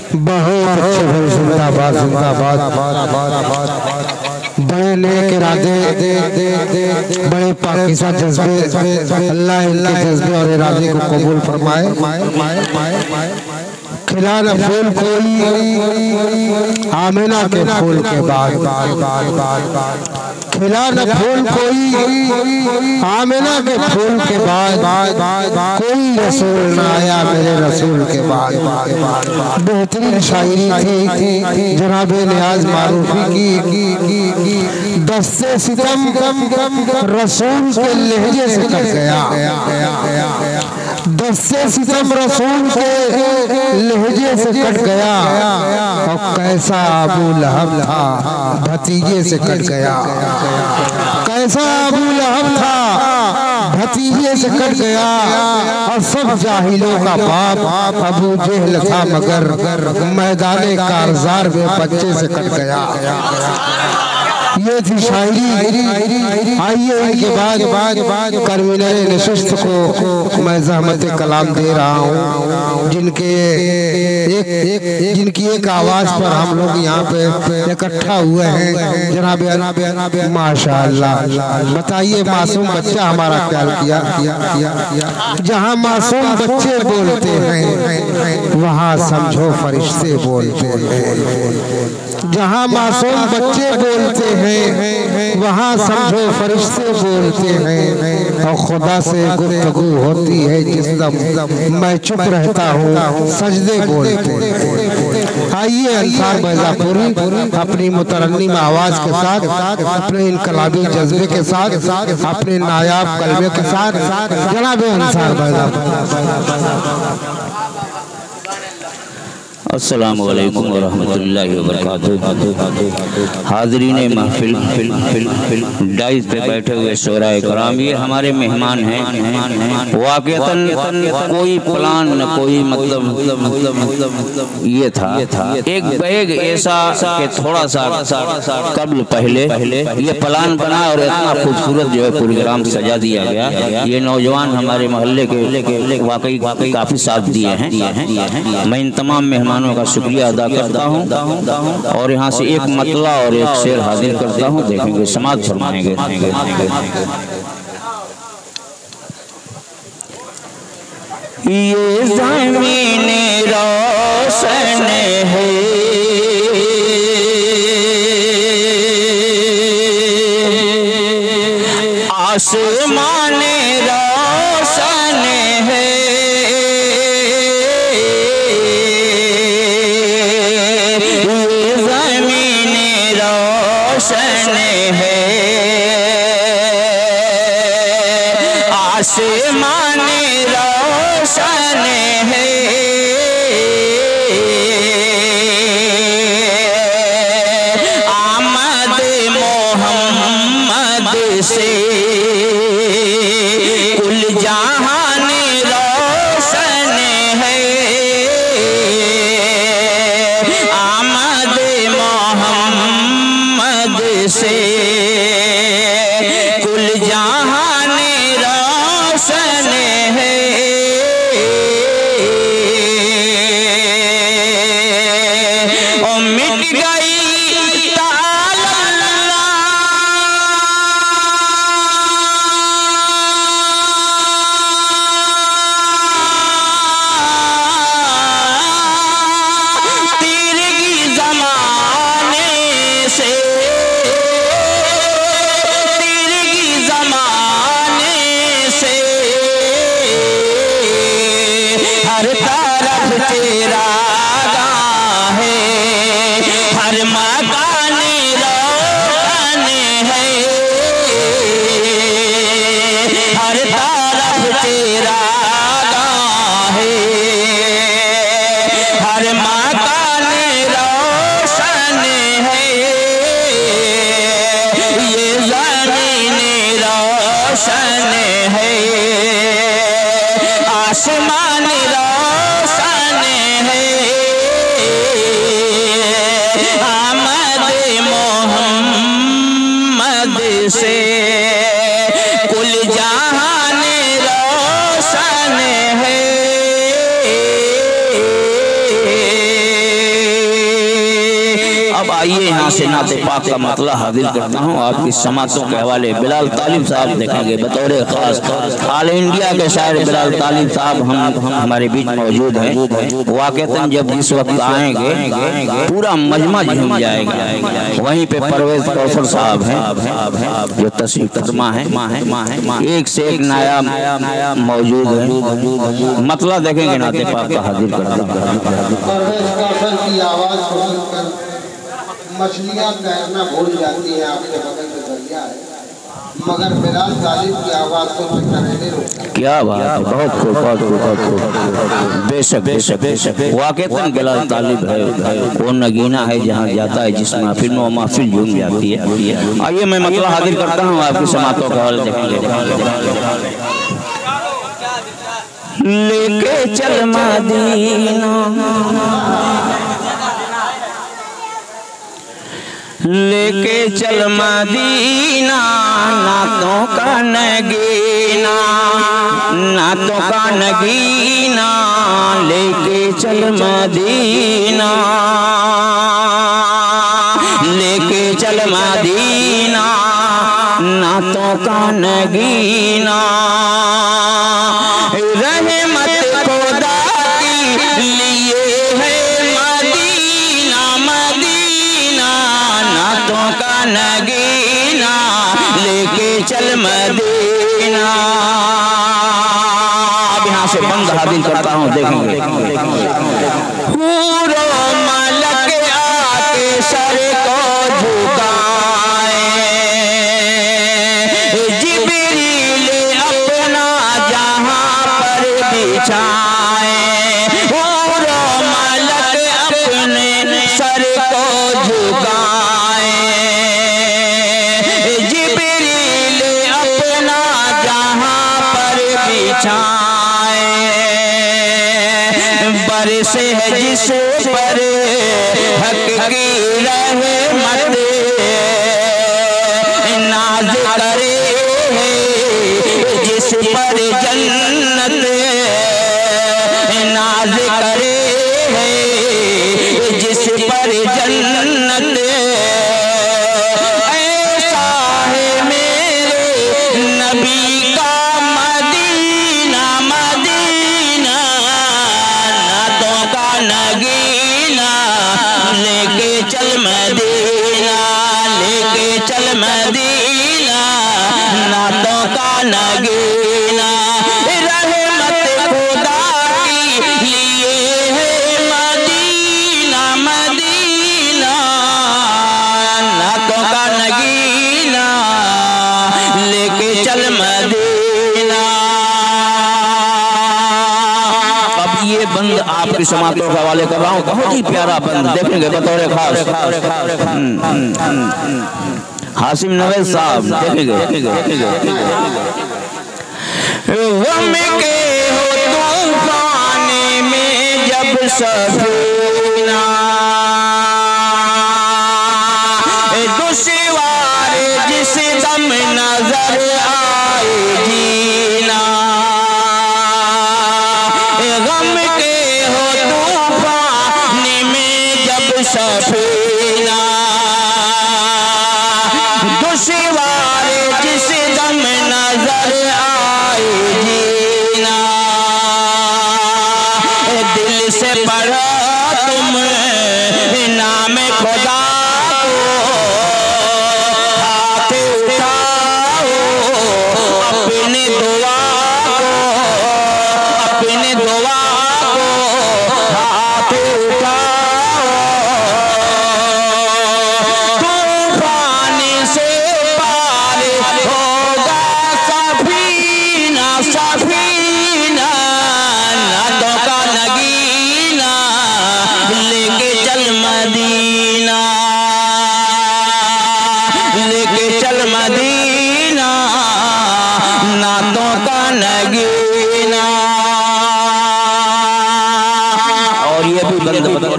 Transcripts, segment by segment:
बहुत अच्छे भाई, जिंदाबाद जिंदाबाद। बड़े नेक इरादे, बड़े पाकीज़ा जज्बे, अल्लाह इनके जज्बे और इरादे को कबूल फरमाए। खिला न फूल कोई आमिना के फूल के बाद, खिला न फूल कोई आमिना के फूल के बाद, कोई रसूल न आया मेरे रसूल के बाद। बेहतरीन शायरी थी जनाब नियाज मारूफी की। दस्ते सितम रसूल के लहजे से कट गया, दस्ते सितम रसूल के लहजे से कट गया। और कैसा अबू लहब था भतीजे से कट गया, कैसा अबू लहब था भतीजे से कट गया। और सब जाहिलों का बाप अबू जहल था, मगर मैदाने कारज़ार में बच्चे से कट गया। ये थी शायरी। आइए इनके बाद कर्मिनर नशिस्त को मैं ज़हमत कलाम दे रहा हूँ, जिनकी एक आवाज़ पर हम लोग यहाँ पे इकट्ठा हुए हैं। जनाब माशाअल्लाह, बताइए मासूम बच्चा हमारा क्या किया। जहाँ मासूम बच्चे बोलते हैं वहाँ समझो फरिश्ते बोलते हैं। जहाँ मासूम बच्चे बोलते हैं वहाँ समझो फरिश्ते बोलते हैं। और खुदा से गुफ्तगू होती है जिस दम मैं चुप रहता हूँ सजदे बोलते हैं। आइए अंसार बैजापुरी अपनी मुतरन्निम आवाज़ के साथ, अपने इनकलाबी जज्बे के साथ, अपने नायाब कलमे के साथ जनाब अंसार बैजापुरी। अस्सलामु अलैकुम व रहमतुल्लाहि व बरकातुहू। हाज़रीन महफिल, डाइस पे बैठे हुए शोराए कराम, ये हमारे मेहमान हैं। वाक़िअतन कोई प्लान न कोई मतलब ये था एक बैग ऐसा कि थोड़ा सा कब्ल पहले ये प्लान बना और इतना खूबसूरत जो है प्रोग्राम सजा दिया गया। ये नौजवान हमारे मोहल्ले के वाकई काफ़ी साथ दिए हैं। मैं इन तमाम मेहमानों का शुक्रिया अदा करता हूँ और यहाँ से एक मतला और एक शेर हाजिर करता हूँ, देखेंगे समाज फरमाएंगे। ये ज़मीन रोशन है, आसमान रोशन है, आसमान रोशन है। आमद मोहम्मद से कुल जहान रोशन है। आमद मोहम्मद से कुल जहान रोशन है। ओ मिट गई हर तरफ तेरा गाह है, हर मकान रोशन है। हर तरफ तेरा गाह है, हर मकान रोशन है। ये ज़मीन रोशन है, आसमान रोशन है। आमद मोहम्मद से कुल जहान रोशन है। आइए यहाँ से नाते पाक का मतला हाजिर करता हूँ आपकी समातों के हवाले। बिलाल तालिब साहब देखेंगे बतौर खास। ऑल इंडिया के शायर बिलाल तालिब साहब हम हमारे बीच मौजूद हैं। वाक़तन जब इस वक्त आएंगे पूरा मजमा झूम जाएगा। वहीं पे परवेज कौसर साहब हैं जो तशरीफ फरमा है, एक से एक नायाब मौजूद है। मतला देखेंगे नाते पाक का हाजिर करता। मछलियाँ तैरना भूल जाती है, आपके बगल में दरिया है, मगर बिलाल तालिब की आवाज़ सुन कर रुकता। क्या बात है, बहुत खूब। बेशक बेशक बेशक वाक़तन बिलाल तालिब है वो नगीना है जहाँ जाता है जिस महफिल में वो महफिल झूम जाती है। आइए मैं मतलब हाजिर करता हूँ आपकी समातों का हवाले लेके चल मदीना, लेके चल मदीना, नातों का नगीना, नातों का नगीना, लेके चल मदीना, लेके चल मदीना, नातों का नगीना। रहमत खुदा की लिए है मदीना, मदीना, नातों का नगीना, लेके चल मदीना। अब यहाँ से बंद हाजिर करता हूँ, देखेंगे हूरो मलक आके सर को झुकाए, जिब्रील अपना जहाँ पर बिछाए, हूरो मलक अपने सर को झुकाए, जिब्रील अपना जहाँ पर बिछाए, बरसे है जिस पर हक की रहमत, नाज करे जिस पर जन्नत, नाज करे जिस पर जन्नत। ऐसा है मेरे नबी का मदीना, मदीना, नातों का नगीना, लेके चल मदीना, लेके चल मदीना, नातों का नगीना। रहमत खुदा की लिए है मदीना, मदीना, नातों का नगीना, लेके चल मदीना। अब ये बंद आपकी समातों के हवाले कर रहा हूँ, बहुत ही प्यारा बंद, देखेंगे बतौर खास। हासिम नवेद साहब देखेंगे। गम के हो तूफान में जब सफीना, दुश्वार जिस दम नजर आए जीना, गम के हो तूफान में जब सफीना, दुश्वार जिस दम नजर आए जीना, दिल से पढ़ो तुम नाम खुदा को, हाथ उठाओ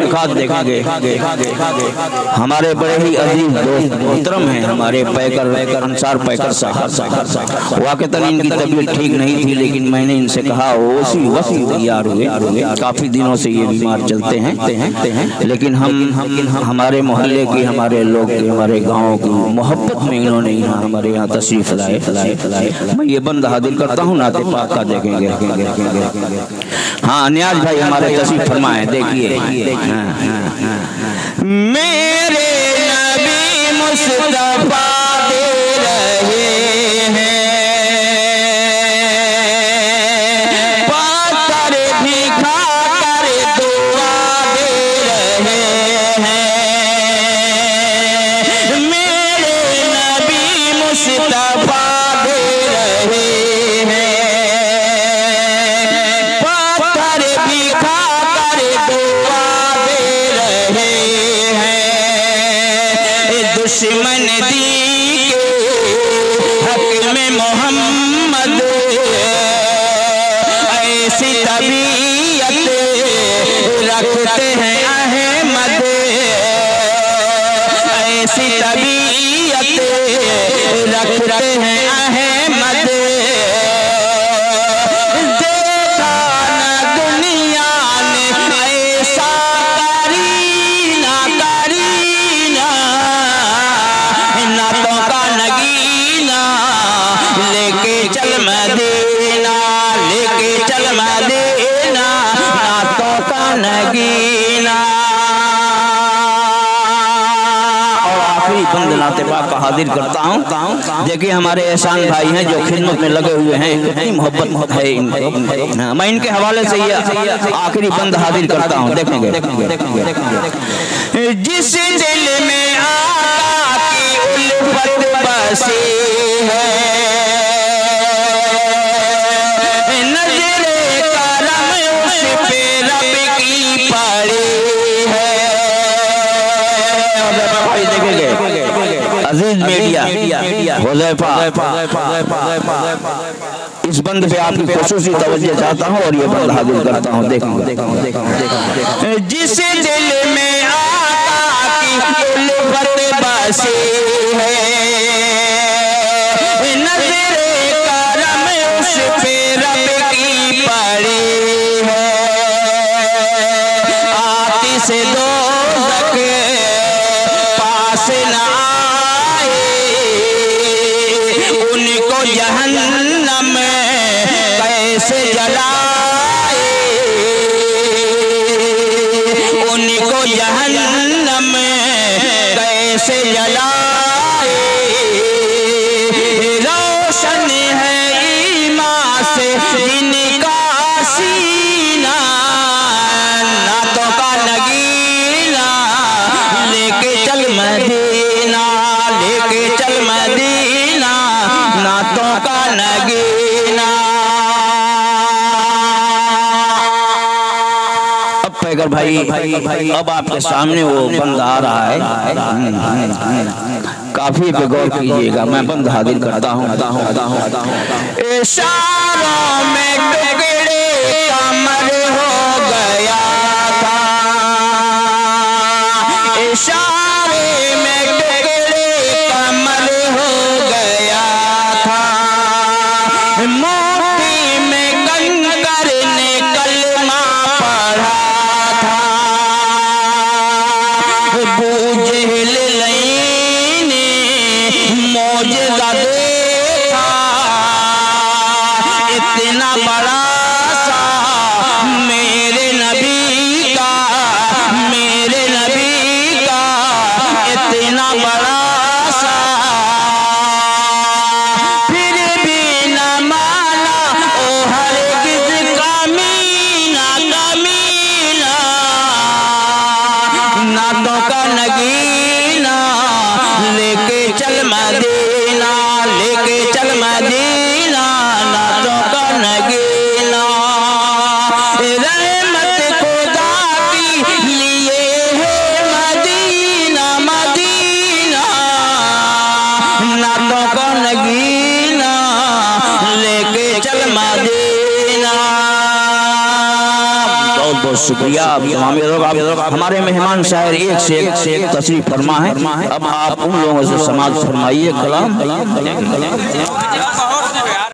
मुलाकात देखेंगे। हमारे बड़े ही अजीज दोस्त मोहतरम हैं हमारे पैकर अंसार पैकर साहब। वाकई इनकी तबीयत ठीक नहीं थी, लेकिन मैंने इनसे कहा वसी तैयार हुए। काफी दिनों से ये बीमार चलते हैं, लेकिन हम हमारे मोहल्ले की, हमारे लोग की, हमारे गाँव की मोहब्बत में इन्होंने हमारे यहाँ तशरीफ लाए। मैं ये बंद हाजिर करता हूँ, नाते पाक का देखेंगे। हाँ नियाज भाई हमारे तशरीफ फरमाए। देखिए मेरे नबी मुस्तफा दे रहे हैं, पाकर भी खाकर दुआ दे रहे हैं। मेरे नबी मुस्तफा दे रहे हैं, पाकर भी खाकर दुआ दे रहे हैं। दुश्मन दी हक में मोहम्मद ऐसी तबीयत रखते हैं अहमद, ऐसी तबीयत रखते हैं अहमद। देखा न दुनिया ने ऐसा करीना, नातों का नगीना लेके चल मदीना, लेके चल मदीना, नातों का नगीना। और आखिरी बंद नाते पाक का हाजिर करता हूँ। देखिए हमारे एहसान भाई हैं जो खिदमत में लगे हुए हैं, कितनी मोहब्बत है इनको। मैं इनके हवाले से ये आखिरी बंद हाजिर करता हूँ। देखेंगे जिस दिल में आका की उल्फत बसी है, नजरे करम उस पे रब की पड़ी है। भाई देखेंगे अजीज मीडिया हुज़ैफा, इस बंद पे आपकी खुसूसी तवज्जो चाहता हूँ और ये बंद हाजिर करता हूँ। देखेंगे जिस दिल में आका की उल्फत बसी है, नजरे करम उस पे रब की पड़ी है। आतिश दोज़ख पास न आए, उनको जहन्नम कैसे जलाए, उनको जहन्नम कैसे जलाए। रोशन है ईमान से इनका सीना, नातों का नगीना लेके चल मदीना, लेके चल मदीना, नातों का नगीना। अब पैगर भाई अब आपके सामने वो बंद आ रहा है, काफी पे गौर कीजिएगा। मैं बंद हाजिर करता हूँ। इशारों में टुकड़े कमर हो गया था, इशारे में टुकड़े कमर हो गया था। मोती में कंकर ने कलमा पढ़ा था, बूझल लईने मौजज़ा देखा, इतना बड़ा सा मेरे नबी का, मेरे नबी का इतना बड़ा सा। फिर भी न माना ओ हरगिज़ कमीना, कमीना, नातों का नगीना लेके चल मदीना, लेके चल मदीना, नातों का नगीना। बहुत शुक्रिया। हमारे मेहमान शायर एक से एक तशरीफ फरमा है। अब आप उन लोगों से समाज फरमाइए कलाम।